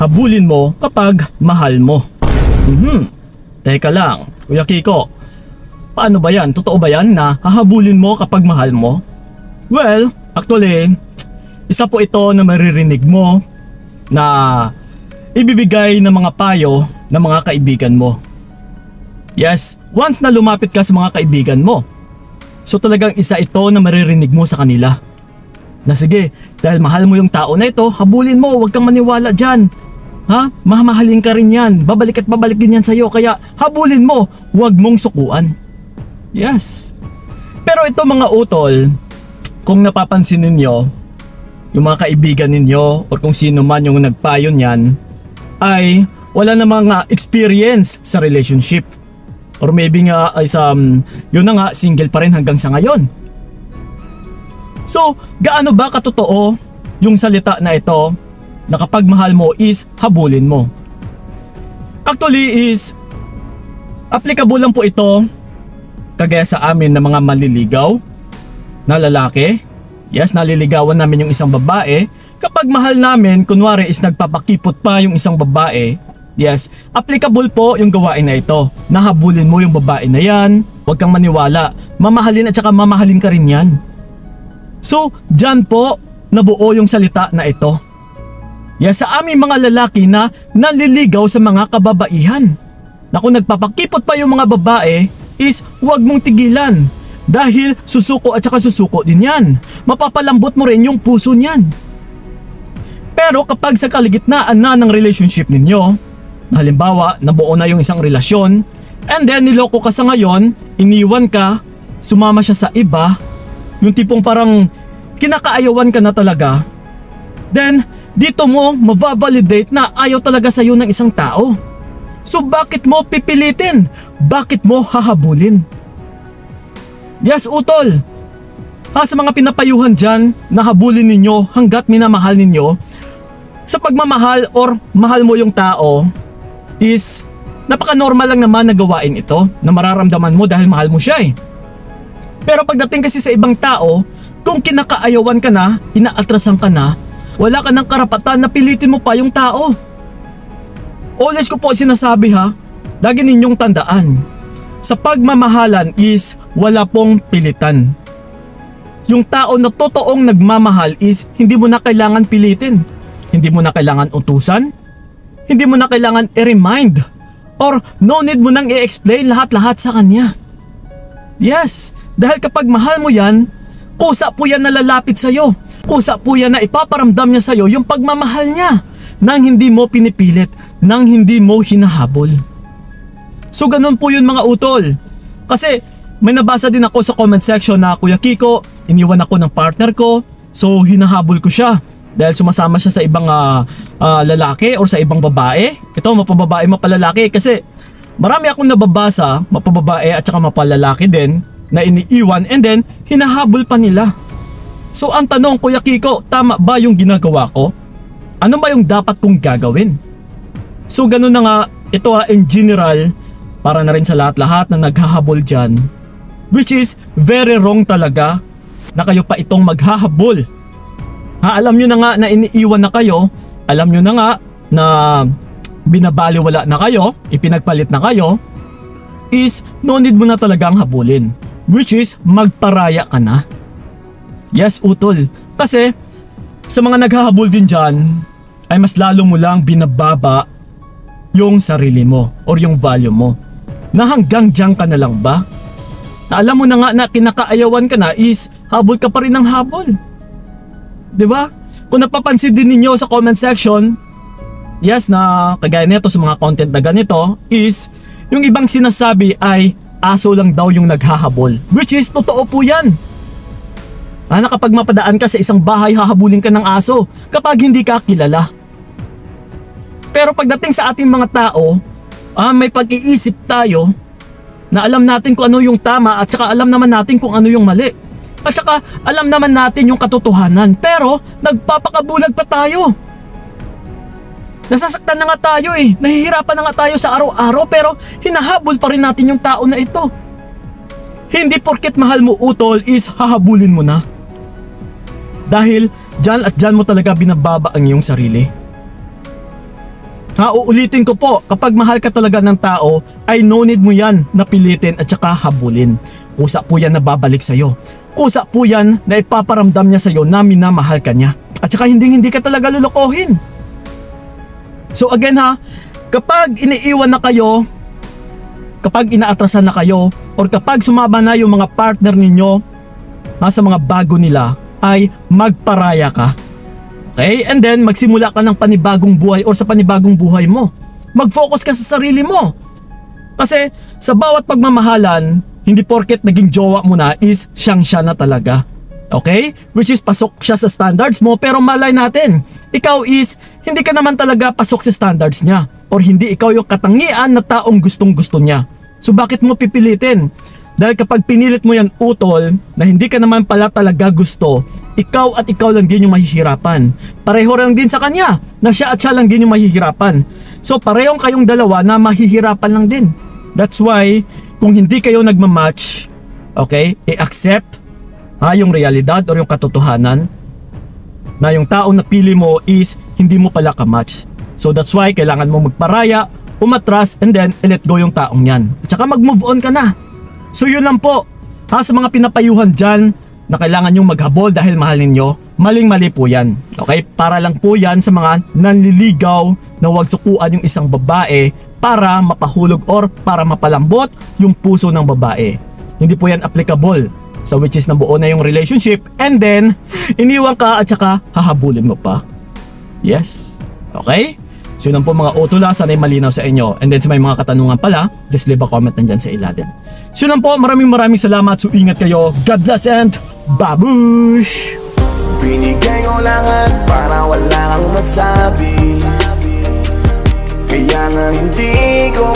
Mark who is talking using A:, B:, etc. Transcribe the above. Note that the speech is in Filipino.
A: habulin mo kapag mahal mo. Teka lang, Kuya Kiko. Paano ba yan? Totoo ba yan na hahabulin mo kapag mahal mo? Well, actually, isa po ito na maririnig mo na ibibigay ng mga payo ng mga kaibigan mo. Yes, once na lumapit ka sa mga kaibigan mo. So talagang isa ito na maririnig mo sa kanila. Na sige, dahil mahal mo yung tao na ito, habulin mo, huwag kang maniwala dyan. Ha? Mamahalin ka rin yan. Babalik at babalik din yan sa'yo. Kaya habulin mo. Huwag mong sukuan. Yes. Pero ito mga utol, kung napapansin ninyo, yung mga kaibigan ninyo or kung sino man yung nagpayo niyan, ay wala na mga experience sa relationship. Or maybe nga ay yun na nga, single pa rin hanggang sa ngayon. So, gaano ba katotoo yung salita na ito na kapag mahal mo is habulin mo? Actually is applicable lang po ito kagaya sa amin na mga maliligaw na lalaki. Yes, naliligawan namin yung isang babae. Kapag mahal namin, kunwari is nagpapakipot pa yung isang babae. Yes, applicable po yung gawain na ito. Nahabulin mo yung babae na yan. Huwag kang maniwala. Mamahalin at saka mamahalin ka rin yan. So, dyan po nabuo yung salita na ito. Yes, sa aming mga lalaki na naliligaw sa mga kababaihan. Na kung nagpapakipot pa yung mga babae is huwag mong tigilan. Dahil susuko at saka susuko din yan. Mapapalambot mo rin yung puso niyan. Pero kapag sa kaligitnaan na ng relationship ninyo, halimbawa nabuo na yung isang relasyon, and then niloko ka sa ngayon, iniwan ka, sumama siya sa iba, yung tipong parang kinakaayawan ka na talaga, then dito mo mababalidate na ayaw talaga sa'yo ng isang tao. So bakit mo pipilitin? Bakit mo hahabulin? Yes, utol. Sa mga pinapayuhan dyan, nahabulin ninyo hanggat minamahal ninyo, sa pagmamahal or mahal mo yung tao, is napaka-normal lang naman na gawain ito na mararamdaman mo dahil mahal mo siya eh. Pero pagdating kasi sa ibang tao, kung kinakaayawan ka na, inaatrasan ka na, wala ka ng karapatan na pilitin mo pa yung tao. Always ko po sinasabi ha, lagi ninyong tandaan, sa pagmamahalan is wala pong pilitan. Yung tao na totoong nagmamahal is hindi mo na kailangan pilitin. Hindi mo na kailangan utusan. Hindi mo na kailangan i-remind. Or no need mo nang i-explain lahat-lahat sa kanya. Yes, dahil kapag mahal mo yan, kusa po yan na lalapit sa'yo. Kusa po yan na ipaparamdam niya sa'yo yung pagmamahal niya nang hindi mo pinipilit, nang hindi mo hinahabol. So ganun po yun mga utol. Kasi may nabasa din ako sa comment section na Kuya Kiko, iniwan ako ng partner ko, so hinahabol ko siya dahil sumasama siya sa ibang lalaki or sa ibang babae. Ito mapababae mapalalaki kasi marami akong nababasa mapababae at saka mapalalaki din na iniiwan and then hinahabol pa nila. So ang tanong, Kuya Kiko, tama ba yung ginagawa ko? Ano ba yung dapat kong gagawin? So ganun na nga, ito in general, para na rin sa lahat-lahat na naghahabol dyan, which is very wrong talaga na kayo pa itong maghahabol. Alam nyo na nga na iniiwan na kayo, alam nyo na nga na binabaliwala na kayo, ipinagpalit na kayo, is no need mo na talagang habulin, which is magparaya ka na. Yes, utol, kasi sa mga naghahabol din dyan, ay mas lalo mo lang binababa yung sarili mo or yung value mo. Na hanggang dyan ka na lang ba? Na alam mo na nga na kinakaayawan ka na is habol ka pa rin ng habol. Diba? Kung napapansin din ninyo sa comment section, yes na kagaya nito sa mga content na ganito is yung ibang sinasabi ay aso lang daw yung naghahabol. Which is totoo po yan. Na kapag mapadaan ka sa isang bahay, hahabulin ka ng aso kapag hindi ka kilala. Pero pagdating sa ating mga tao, may pag-iisip tayo na alam natin kung ano yung tama at saka alam naman natin kung ano yung mali. At saka alam naman natin yung katotohanan pero nagpapakabulag pa tayo. Nasasaktan na nga tayo eh, nahihirapan na nga tayo sa araw-araw pero hinahabol pa rin natin yung tao na ito. Hindi porket mahal mo utol is hahabulin mo na. Dahil dyan at dyan mo talaga binababa ang iyong sarili. Ha, uulitin ko po, kapag mahal ka talaga ng tao, ay no need mo yan na pilitin at saka habulin. Kusa po yan na babalik sa'yo. Kusa po yan na ipaparamdam niya sa'yo na minamahal ka niya. At saka hindi ka talaga lulukohin. So again ha, kapag iniiwan na kayo, kapag inaatrasan na kayo, or kapag sumama na yung mga partner ninyo sa mga bago nila, ay magparaya ka. Okay? And then magsimula ka ng panibagong buhay or sa panibagong buhay mo. Mag-focus ka sa sarili mo. Kasi sa bawat pagmamahalan, hindi porket naging jowa mo na is siyang-siya na talaga. Okay? Which is pasok siya sa standards mo, pero malay natin, ikaw is hindi ka naman talaga pasok sa standards niya, or hindi ikaw yung katangian na taong gustong-gusto niya. So bakit mo pipilitin? Dahil kapag pinilit mo yan utol na hindi ka naman pala talaga gusto, ikaw at ikaw lang din yung mahihirapan. Pareho lang din sa kanya na siya at siya lang din yung mahihirapan. So parehong kayong dalawa na mahihirapan lang din. That's why kung hindi kayo nagmamatch, okay, i-accept yung realidad or yung katotohanan na yung taong napili mo is hindi mo pala ka-match. So that's why kailangan mo magparaya, umatras, and then let go yung taong yan. At saka mag-move on ka na. So yun lang po. Sa mga pinapayuhan dyan na kailangan yung maghabol dahil mahal ninyo, maling-mali po yan. Okay? Para lang po yan sa mga nanliligaw na huwag sukuan yung isang babae para mapahulog or para mapalambot yung puso ng babae. Hindi po yan applicable sa which is nabuo na yung relationship and then iniwan ka at saka hahabulin mo pa. Yes. Okay? So yun lang po mga utula, sana'y malinaw sa inyo. And then sa may mga katanungan pala, just leave a comment nandyan sa ilalim. So yun lang po, maraming salamat. So ingat kayo. God bless and babush!
B: Binigay ko lahat para wala kang masabi, kaya nga hindi ko